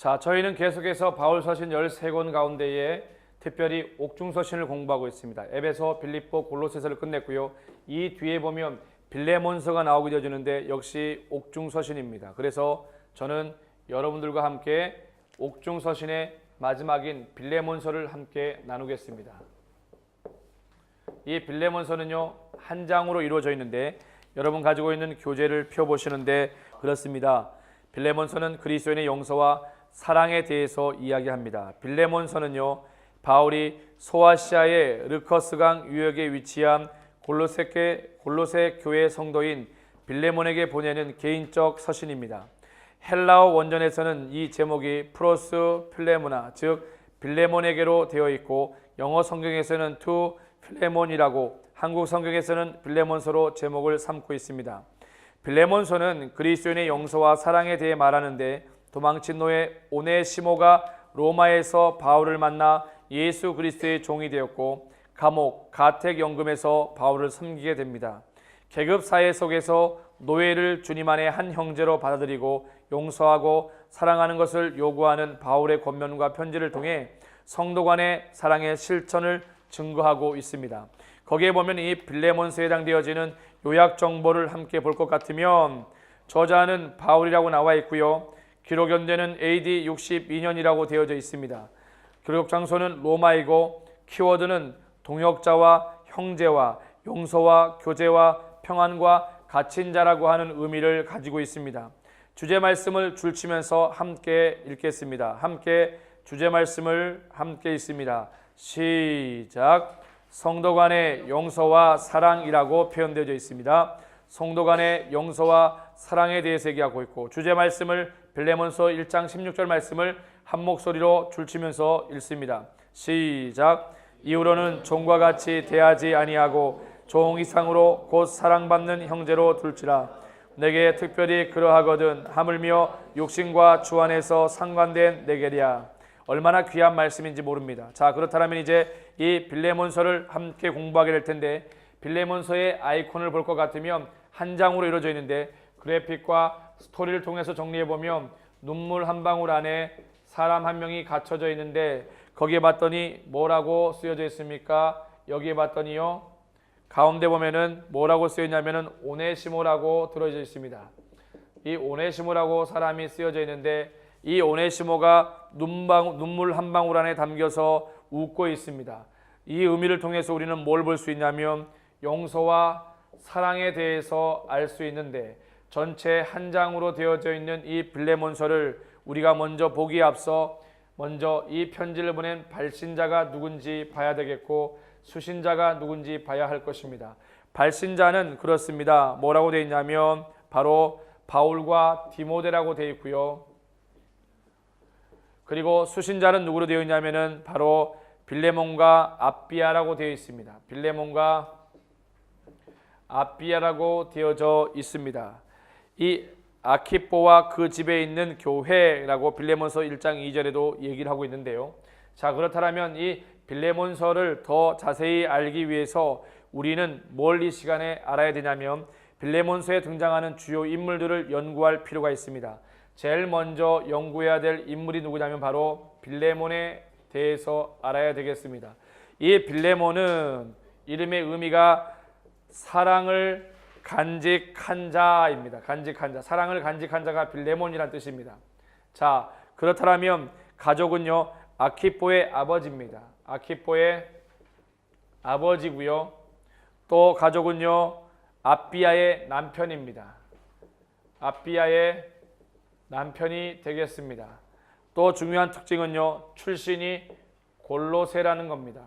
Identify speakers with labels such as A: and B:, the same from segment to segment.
A: 자, 저희는 계속해서 바울 서신 13권 가운데에 특별히 옥중 서신을 공부하고 있습니다. 에베소, 빌립보, 골로새서를 끝냈고요. 이 뒤에 보면 빌레몬서가 나오게 되어지는데 역시 옥중 서신입니다. 그래서 저는 여러분들과 함께 옥중 서신의 마지막인 빌레몬서를 함께 나누겠습니다. 이 빌레몬서는요, 한 장으로 이루어져 있는데 여러분 가지고 있는 교재를 펴보시는데 그렇습니다. 빌레몬서는 그리스도인의 용서와 사랑에 대해서 이야기합니다. 빌레몬서는요, 바울이 소아시아의 르커스강 유역에 위치한 골로새 교회 성도인 빌레몬에게 보내는 개인적 서신입니다. 헬라어 원전에서는 이 제목이 프로스 필레모나, 즉 빌레몬에게로 되어 있고, 영어 성경에서는 투 필레몬이라고, 한국 성경에서는 빌레몬서로 제목을 삼고 있습니다. 빌레몬서는 그리스도인의 용서와 사랑에 대해 말하는데, 도망친 노예 오네시모가 로마에서 바울을 만나 예수 그리스도의 종이 되었고, 감옥 가택연금에서 바울을 섬기게 됩니다. 계급사회 속에서 노예를 주님 안에 한 형제로 받아들이고 용서하고 사랑하는 것을 요구하는 바울의 권면과 편지를 통해 성도 간의 사랑의 실천을 증거하고 있습니다. 거기에 보면 이 빌레몬서에 해당되어지는 요약 정보를 함께 볼 것 같으면, 저자는 바울이라고 나와 있고요. 기록 연대는 AD 62년이라고 되어져 있습니다. 기록 장소는 로마이고, 키워드는 동역자와 형제와 용서와 교제와 평안과 갇힌 자라고 하는 의미를 가지고 있습니다. 주제 말씀을 줄치면서 함께 읽겠습니다. 함께 주제 말씀을 함께 읽습니다. 시작. 성도 간의 용서와 사랑이라고 표현되어 있습니다. 성도 간의 용서와 사랑에 대해서 얘기하고 있고, 주제 말씀을 빌레몬서 1장 16절 말씀을 한 목소리로 줄치면서 읽습니다. 시작. 이후로는 종과 같이 대하지 아니하고 종 이상으로 곧 사랑받는 형제로 둘지라. 내게 특별히 그러하거든 하물며 육신과 주 안에서 상관된 내게랴. 얼마나 귀한 말씀인지 모릅니다. 자, 그렇다면 이제 이 빌레몬서를 함께 공부하게 될 텐데, 빌레몬서의 아이콘을 볼 것 같으면 한 장으로 이루어져 있는데, 그래픽과 스토리를 통해서 정리해보면 눈물 한 방울 안에 사람 한 명이 갇혀져 있는데, 거기에 봤더니 뭐라고 쓰여져 있습니까? 여기에 봤더니요, 가운데 보면은 뭐라고 쓰여있냐면은 오네시모라고 들어져 있습니다. 이 오네시모라고 사람이 쓰여져 있는데, 이 오네시모가 눈물 한 방울 안에 담겨서 웃고 있습니다. 이 의미를 통해서 우리는 뭘 볼 수 있냐면 용서와 사랑에 대해서 알 수 있는데, 전체 한 장으로 되어져 있는 이 빌레몬서를 우리가 먼저 보기에 앞서 먼저 이 편지를 보낸 발신자가 누군지 봐야 되겠고, 수신자가 누군지 봐야 할 것입니다. 발신자는 그렇습니다. 뭐라고 되어 있냐면 바로 바울과 디모데라고 되어 있고요. 그리고 수신자는 누구로 되어 있냐면은 바로 빌레몬과 아비아라고 되어 있습니다. 빌레몬과 아비아라고 되어져 있습니다. 이 아키뽀와 그 집에 있는 교회라고 빌레몬서 1장 2절에도 얘기를 하고 있는데요. 자, 그렇다면 이 빌레몬서를 더 자세히 알기 위해서 우리는 뭘 이 시간에 알아야 되냐면, 빌레몬서에 등장하는 주요 인물들을 연구할 필요가 있습니다. 제일 먼저 연구해야 될 인물이 누구냐면 바로 빌레몬에 대해서 알아야 되겠습니다. 이 빌레몬은 이름의 의미가 사랑을 간직한 자입니다. 간직한 자, 사랑을 간직한 자가 빌레몬이란 뜻입니다. 자, 그렇다면 가족은요, 아키뽀의 아버지입니다. 아키뽀의 아버지고요. 또 가족은요, 아비아의 남편입니다. 아비아의 남편이 되겠습니다. 또 중요한 특징은요, 출신이 골로새라는 겁니다.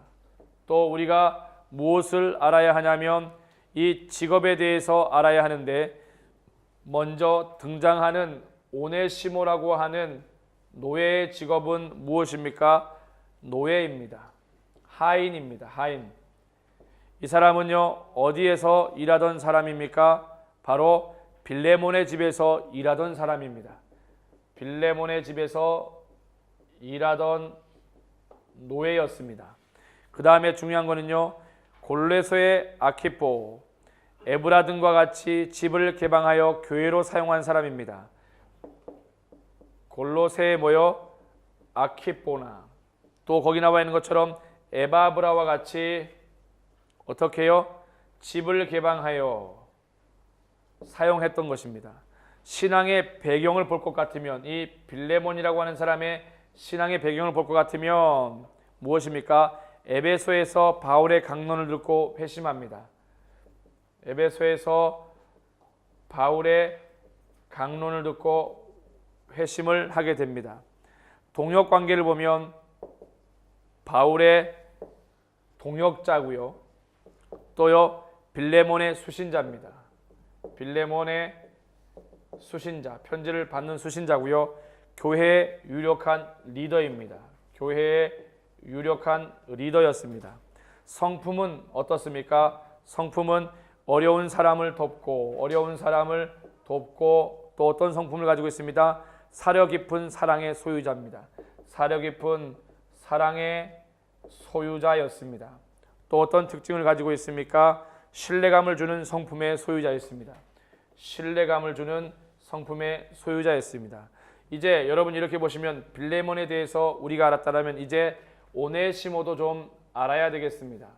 A: 또 우리가 무엇을 알아야 하냐면 이 직업에 대해서 알아야 하는데, 먼저 등장하는 오네시모라고 하는 노예의 직업은 무엇입니까? 노예입니다. 하인입니다. 하인. 이 사람은요, 어디에서 일하던 사람입니까? 바로 빌레몬의 집에서 일하던 사람입니다. 빌레몬의 집에서 일하던 노예였습니다. 그 다음에 중요한 거는요, 골로새의 아키포, 에브라 등과 같이 집을 개방하여 교회로 사용한 사람입니다. 골로새에 모여 아키포나, 또 거기 나와 있는 것처럼 에바브라와 같이 어떻게 해요? 집을 개방하여 사용했던 것입니다. 신앙의 배경을 볼 것 같으면, 이 빌레몬이라고 하는 사람의 신앙의 배경을 볼 것 같으면 무엇입니까? 에베소에서 바울의 강론을 듣고 회심합니다. 에베소에서 바울의 강론을 듣고 회심을 하게 됩니다. 동역 관계를 보면 바울의 동역자고요. 또요, 빌레몬의 수신자입니다. 빌레몬의 수신자, 편지를 받는 수신자고요. 교회의 유력한 리더입니다. 교회의 유력한 리더였습니다. 성품은 어떻습니까? 성품은 어려운 사람을 돕고 또 어떤 성품을 가지고 있습니다? 사려 깊은 사랑의 소유자입니다. 사려 깊은 사랑의 소유자였습니다. 또 어떤 특징을 가지고 있습니까? 신뢰감을 주는 성품의 소유자였습니다. 신뢰감을 주는 성품의 소유자였습니다. 이제 여러분 이렇게 보시면 빌레몬에 대해서 우리가 알았다면 이제 오네시모도 좀 알아야 되겠습니다.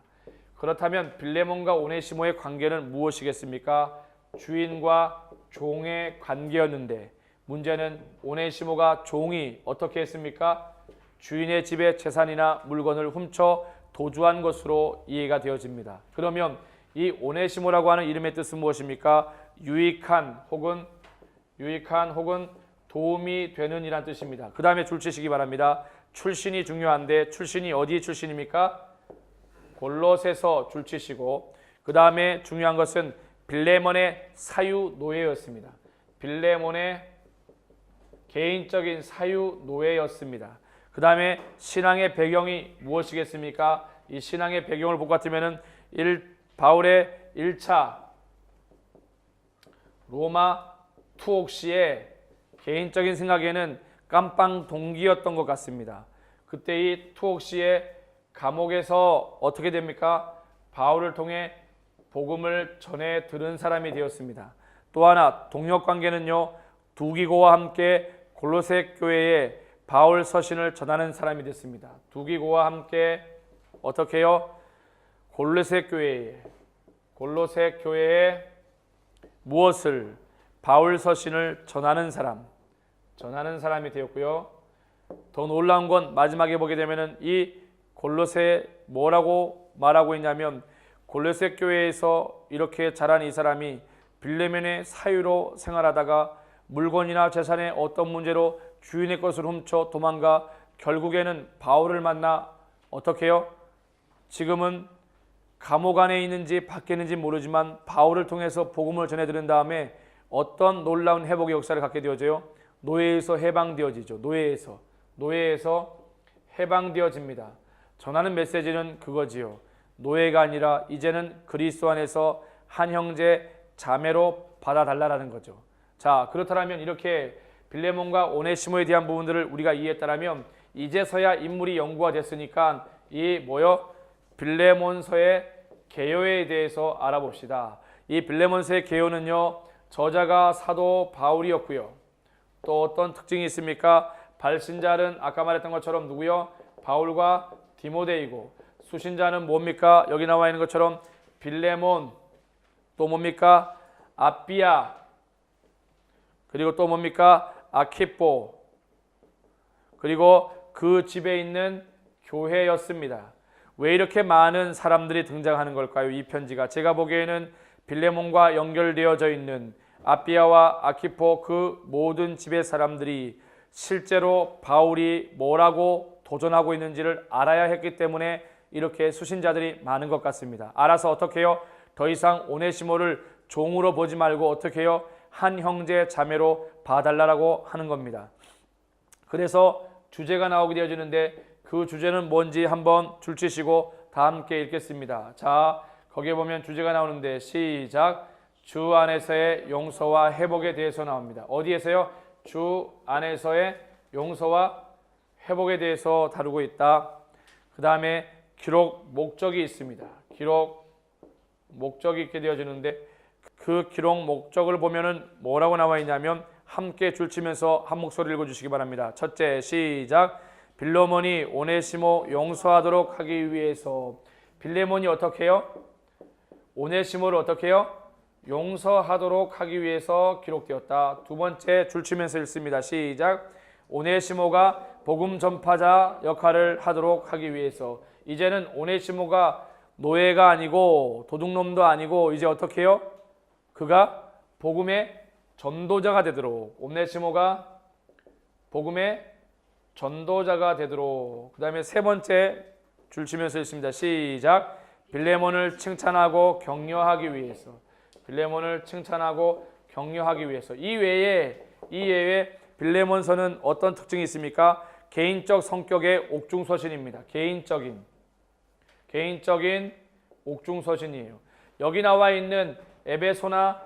A: 그렇다면 빌레몬과 오네시모의 관계는 무엇이겠습니까? 주인과 종의 관계였는데, 문제는 오네시모가 종이 어떻게 했습니까? 주인의 집에 재산이나 물건을 훔쳐 도주한 것으로 이해가 되어집니다. 그러면 이 오네시모라고 하는 이름의 뜻은 무엇입니까? 유익한 혹은 도움이 되는 이란 뜻입니다. 그 다음에 줄치시기 바랍니다. 출신이 중요한데 출신이 어디 출신입니까? 골롯에서 줄치시고, 그 다음에 중요한 것은 빌레몬의 사유 노예였습니다. 빌레몬의 개인적인 사유 노예였습니다. 그 다음에 신앙의 배경이 무엇이겠습니까? 이 신앙의 배경을 볼 것 같으면 바울의 1차 로마 투옥 시에 개인적인 생각에는 깜빵 동기였던 것 같습니다. 그때 이 투옥 시에 감옥에서 어떻게 됩니까? 바울을 통해 복음을 전해 들은 사람이 되었습니다. 또 하나 동력 관계는요, 두기고와 함께 골로새 교회에 바울 서신을 전하는 사람이 됐습니다. 두기고와 함께 어떻게 해요? 골로새 교회에 무엇을? 바울 서신을 전하는 사람이 되었고요. 더 놀라운 건 마지막에 보게 되면은 이 골로새 뭐라고 말하고 있냐면, 골로새 교회에서 이렇게 자란 이 사람이 빌레몬의 사유로 생활하다가 물건이나 재산의 어떤 문제로 주인의 것을 훔쳐 도망가 결국에는 바울을 만나 어떻게 해요? 지금은 감옥 안에 있는지 밖에 있는지 모르지만 바울을 통해서 복음을 전해 들은 다음에 어떤 놀라운 회복의 역사를 갖게 되어져요? 노예에서 해방되어지죠. 노예에서 해방되어집니다. 전하는 메시지는 그거지요. 노예가 아니라 이제는 그리스도 안에서 한 형제 자매로 받아달라는 거죠. 자, 그렇다면 이렇게 빌레몬과 오네시모에 대한 부분들을 우리가 이해했다면 이제서야 인물이 연구가 됐으니까 이 빌레몬서의 개요에 대해서 알아봅시다. 이 빌레몬서의 개요는요, 저자가 사도 바울이었고요. 또 어떤 특징이 있습니까? 발신자는 아까 말했던 것처럼 누구요? 바울과 디모데이고, 수신자는 뭡니까? 여기 나와 있는 것처럼 빌레몬, 또 뭡니까? 아비아, 그리고 또 뭡니까? 아키포, 그리고 그 집에 있는 교회였습니다. 왜 이렇게 많은 사람들이 등장하는 걸까요? 이 편지가 제가 보기에는 빌레몬과 연결되어져 있는 아비아와 아키포 그 모든 집의 사람들이 실제로 바울이 뭐라고 도전하고 있는지를 알아야 했기 때문에 이렇게 수신자들이 많은 것 같습니다. 알아서 어떻게 해요? 더 이상 오네시모를 종으로 보지 말고 어떻게 해요? 한 형제 자매로 봐달라고 하는 겁니다. 그래서 주제가 나오게 되어지는데 그 주제는 뭔지 한번 줄치시고 다 함께 읽겠습니다. 자, 거기에 보면 주제가 나오는데 시작. 주 안에서의 용서와 회복에 대해서 나옵니다. 어디에서요? 주 안에서의 용서와 회복에 대해서 다루고 있다. 그 다음에 기록 목적이 있습니다. 기록 목적이 있게 되어지는데 그 기록 목적을 보면은 뭐라고 나와 있냐면 함께 줄치면서 한 목소리 읽어주시기 바랍니다. 첫째, 시작. 빌레몬이 오네시모 용서하도록 하기 위해서. 빌레몬이 어떻게 해요? 오네시모를 어떻게 해요? 용서하도록 하기 위해서 기록되었다. 두 번째 줄치면서 읽습니다. 시작. 오네시모가 복음 전파자 역할을 하도록 하기 위해서. 이제는 오네시모가 노예가 아니고 도둑놈도 아니고 이제 어떻게 해요? 그가 복음의 전도자가 되도록. 오네시모가 복음의 전도자가 되도록. 그 다음에 세 번째 줄치면서 읽습니다. 시작. 빌레몬을 칭찬하고 격려하기 위해서. 빌레몬을 칭찬하고 격려하기 위해서. 이 외에 빌레몬서는 어떤 특징이 있습니까? 개인적 성격의 옥중서신입니다. 개인적인 옥중서신이에요. 여기 나와 있는 에베소나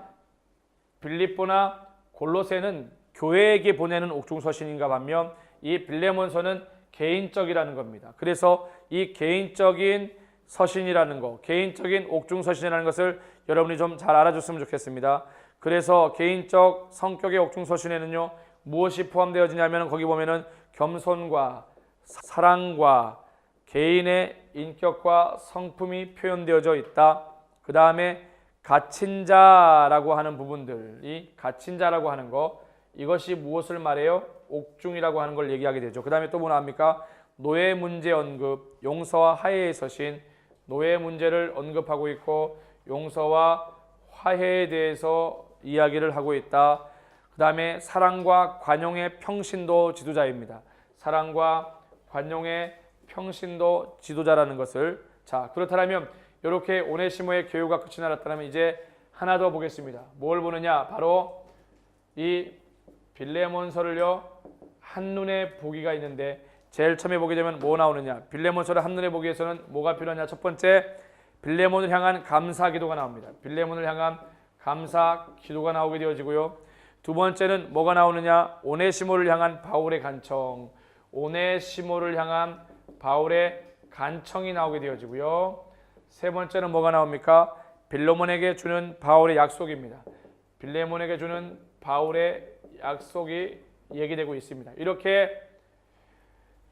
A: 빌립보나 골로새는 교회에게 보내는 옥중서신인가 반면 이 빌레몬서는 개인적이라는 겁니다. 그래서 이 개인적인 서신이라는 거, 개인적인 옥중서신이라는 것을 여러분이 좀 잘 알아줬으면 좋겠습니다. 그래서 개인적 성격의 옥중서신에는요 무엇이 포함되어지냐면 거기 보면은 겸손과 사랑과 개인의 인격과 성품이 표현되어져 있다. 그 다음에 갇힌 자라고 하는 부분들이 갇힌 자라고 하는 거, 이것이 무엇을 말해요? 옥중이라고 하는 걸 얘기하게 되죠. 그 다음에 또 뭐 나옵니까? 노예 문제 언급, 용서와 화해의 서신. 노예 문제를 언급하고 있고 용서와 화해에 대해서 이야기를 하고 있다. 그 다음에 사랑과 관용의 평신도 지도자입니다. 사랑과 관용의 평신도 지도자라는 것을. 자, 그렇다면 이렇게 오네시모의 교육가 끝이 났다면 이제 하나 더 보겠습니다. 뭘 보느냐? 바로 이 빌레몬서를요 한눈에 보기가 있는데 제일 처음에 보게 되면 뭐 나오느냐? 빌레몬서를 한눈에 보기 위해서는 뭐가 필요하냐? 첫 번째, 빌레몬을 향한 감사 기도가 나옵니다. 빌레몬을 향한 감사 기도가 나오게 되어지고요. 두 번째는 뭐가 나오느냐? 오네시모를 향한 바울의 간청. 오네시모를 향한 바울의 간청이 나오게 되어지고요. 세 번째는 뭐가 나옵니까? 빌레몬에게 주는 바울의 약속입니다. 빌레몬에게 주는 바울의 약속이 얘기되고 있습니다. 이렇게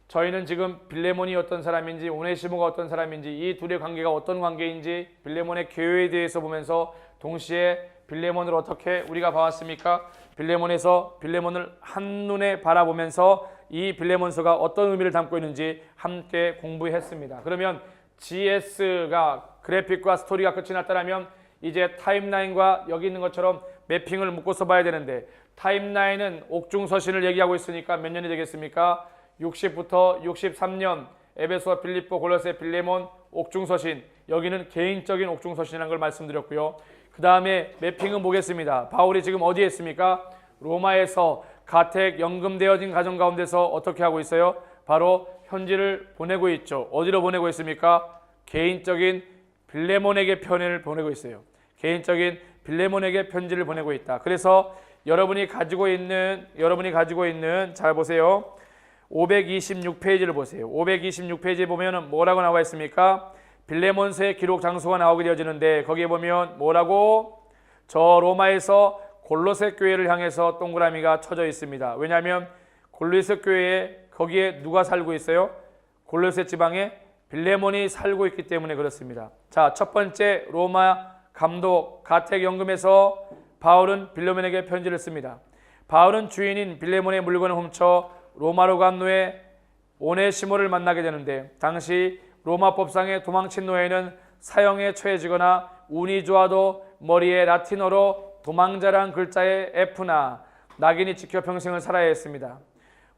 A: 저희는 지금 빌레몬이 어떤 사람인지 오네시모가 어떤 사람인지 이 둘의 관계가 어떤 관계인지 빌레몬의 교회에 대해서 보면서 동시에 빌레몬을 어떻게 우리가 봐왔습니까? 빌레몬을 한눈에 바라보면서 이 빌레몬서가 어떤 의미를 담고 있는지 함께 공부했습니다. 그러면 GS가 그래픽과 스토리가 끝이 났다면 이제 타임라인과 여기 있는 것처럼 매핑을 묶어서 봐야 되는데 타임라인은 옥중서신을 얘기하고 있으니까 몇 년이 되겠습니까? 60부터 63년 에베소, 빌립보, 골로새, 빌레몬, 옥중서신. 여기는 개인적인 옥중서신이라는 걸 말씀드렸고요. 그 다음에 매핑은 보겠습니다. 바울이 지금 어디에 있습니까? 로마에서 가택 연금되어진 가정 가운데서 어떻게 하고 있어요? 바로 편지를 보내고 있죠. 어디로 보내고 있습니까? 개인적인 빌레몬에게 편지를 보내고 있어요. 개인적인 빌레몬에게 편지를 보내고 있다. 그래서 여러분이 가지고 있는 잘 보세요. 526페이지를 보세요. 526페이지에 보면은 뭐라고 나와 있습니까? 빌레몬서의 기록 장소가 나오게 되어지는데 거기에 보면 뭐라고? 저 로마에서 골로새 교회를 향해서 동그라미가 쳐져 있습니다. 왜냐하면 골로새 교회에 거기에 누가 살고 있어요? 골로새 지방에 빌레몬이 살고 있기 때문에 그렇습니다. 자, 첫 번째 로마 감독 가택 연금에서 바울은 빌레몬에게 편지를 씁니다. 바울은 주인인 빌레몬의 물건을 훔쳐 로마로 간 노예 오네시모를 만나게 되는데 당시 로마 법상에 도망친 노예는 사형에 처해지거나 운이 좋아도 머리에 라틴어로 도망자란 글자의 F나 낙인이 찍혀 평생을 살아야 했습니다.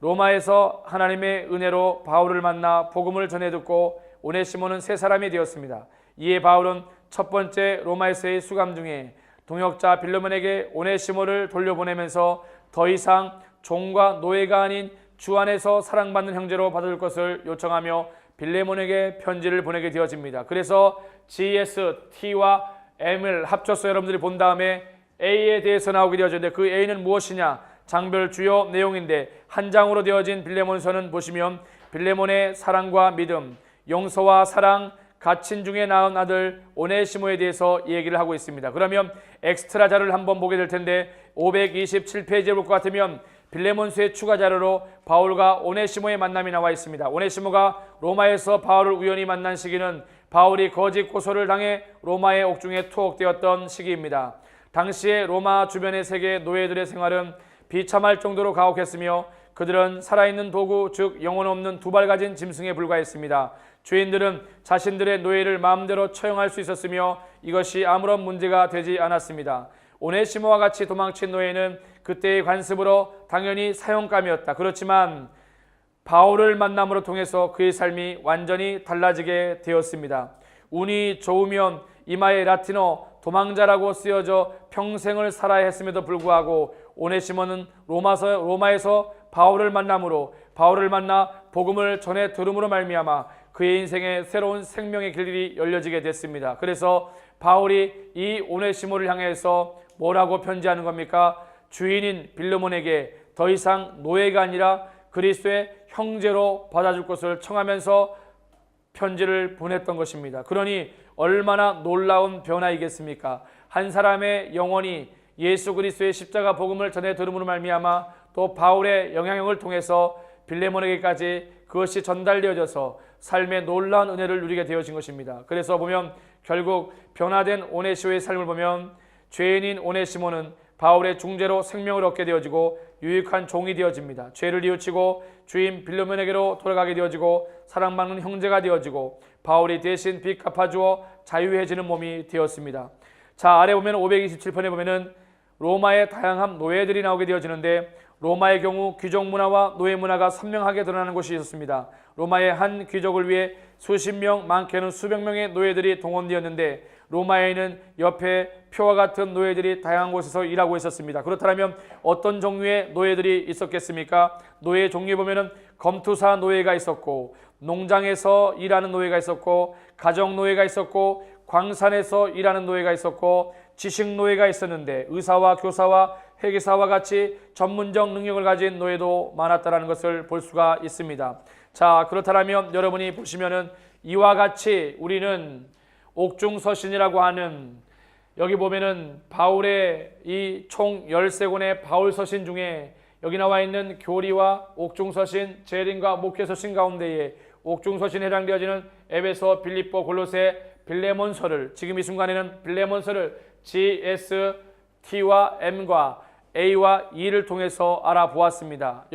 A: 로마에서 하나님의 은혜로 바울을 만나 복음을 전해 듣고 오네시모는 새 사람이 되었습니다. 이에 바울은 첫 번째 로마에서의 수감 중에 동역자 빌레몬에게 오네시모를 돌려보내면서 더 이상 종과 노예가 아닌 주 안에서 사랑받는 형제로 받을 것을 요청하며 빌레몬에게 편지를 보내게 되어집니다. 그래서 GS, T와 M을 합쳐서 여러분들이 본 다음에 A에 대해서 나오게 되어졌는데 그 A는 무엇이냐? 장별 주요 내용인데 한 장으로 되어진 빌레몬서는 보시면 빌레몬의 사랑과 믿음, 용서와 사랑, 갇힌 중에 낳은 아들 오네시모에 대해서 얘기를 하고 있습니다. 그러면 엑스트라 자를 한번 보게 될 텐데 527페이지에 볼 것 같으면 빌레몬서의 추가 자료로 바울과 오네시모의 만남이 나와 있습니다. 오네시모가 로마에서 바울을 우연히 만난 시기는 바울이 거짓 고소를 당해 로마의 옥중에 투옥되었던 시기입니다. 당시에 로마 주변의 세계 노예들의 생활은 비참할 정도로 가혹했으며 그들은 살아있는 도구, 즉 영혼 없는 두 발 가진 짐승에 불과했습니다. 죄인들은 자신들의 노예를 마음대로 처형할 수 있었으며 이것이 아무런 문제가 되지 않았습니다. 오네시모와 같이 도망친 노예는 그때의 관습으로 당연히 사형감이었다. 그렇지만 바울을 만남으로 통해서 그의 삶이 완전히 달라지게 되었습니다. 운이 좋으면 이마에 라틴어 도망자라고 쓰여져 평생을 살아야 했음에도 불구하고 오네시모는 로마에서 바울을 만나 복음을 전해 들음으로 말미암아 그의 인생에 새로운 생명의 길이 열려지게 됐습니다. 그래서 바울이 이 오네시모를 향해서 뭐라고 편지하는 겁니까? 주인인 빌레몬에게 더 이상 노예가 아니라 그리스도의 형제로 받아줄 것을 청하면서 편지를 보냈던 것입니다. 그러니 얼마나 놀라운 변화이겠습니까? 한 사람의 영혼이 예수 그리스도의 십자가 복음을 전해 들음으로 말미암아 또 바울의 영향력을 통해서 빌레몬에게까지 그것이 전달되어져서 삶의 놀라운 은혜를 누리게 되어진 것입니다. 그래서 보면 결국 변화된 오네시모의 삶을 보면 죄인인 오네시모는 바울의 중재로 생명을 얻게 되어지고 유익한 종이 되어집니다. 죄를 뉘우치고 주인 빌레몬에게로 돌아가게 되어지고 사랑받는 형제가 되어지고 바울이 대신 빚 갚아주어 자유해지는 몸이 되었습니다. 자, 아래 보면 527편에 보면은 로마의 다양한 노예들이 나오게 되어지는데 로마의 경우 귀족 문화와 노예 문화가 선명하게 드러나는 곳이 있었습니다. 로마의 한 귀족을 위해 수십 명, 많게는 수백 명의 노예들이 동원되었는데 로마에는 옆에 표와 같은 노예들이 다양한 곳에서 일하고 있었습니다. 그렇다면 어떤 종류의 노예들이 있었겠습니까? 노예 종류에 보면은 검투사 노예가 있었고 농장에서 일하는 노예가 있었고 가정 노예가 있었고 광산에서 일하는 노예가 있었고 지식 노예가 있었는데 의사와 교사와 회계사와 같이 전문적 능력을 가진 노예도 많았다는 것을 볼 수가 있습니다. 자, 그렇다면 여러분이 보시면은 이와 같이 우리는 옥중서신이라고 하는 여기 보면은 바울의 이 총 13권의 바울서신 중에 여기 나와 있는 교리와 옥중서신, 재림과 목회서신 가운데에 옥중서신에 해당되어지는 에베소, 빌립보, 골로새, 빌레몬서를 지금 이 순간에는 빌레몬서를 G, S, T와 M과 A와 E를 통해서 알아보았습니다.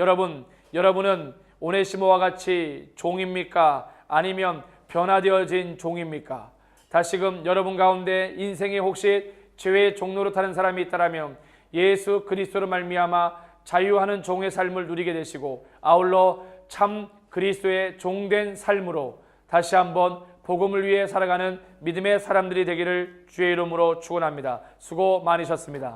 A: 여러분은 오네시모와 같이 종입니까? 아니면 변화되어진 종입니까? 다시금 여러분 가운데 인생에 혹시 죄의 종로로 타는 사람이 있다면 예수 그리스도로 말미암아 자유하는 종의 삶을 누리게 되시고 아울러 참 그리스도의 종된 삶으로 다시 한번 복음을 위해 살아가는 믿음의 사람들이 되기를 주의 이름으로 축원합니다. 수고 많으셨습니다.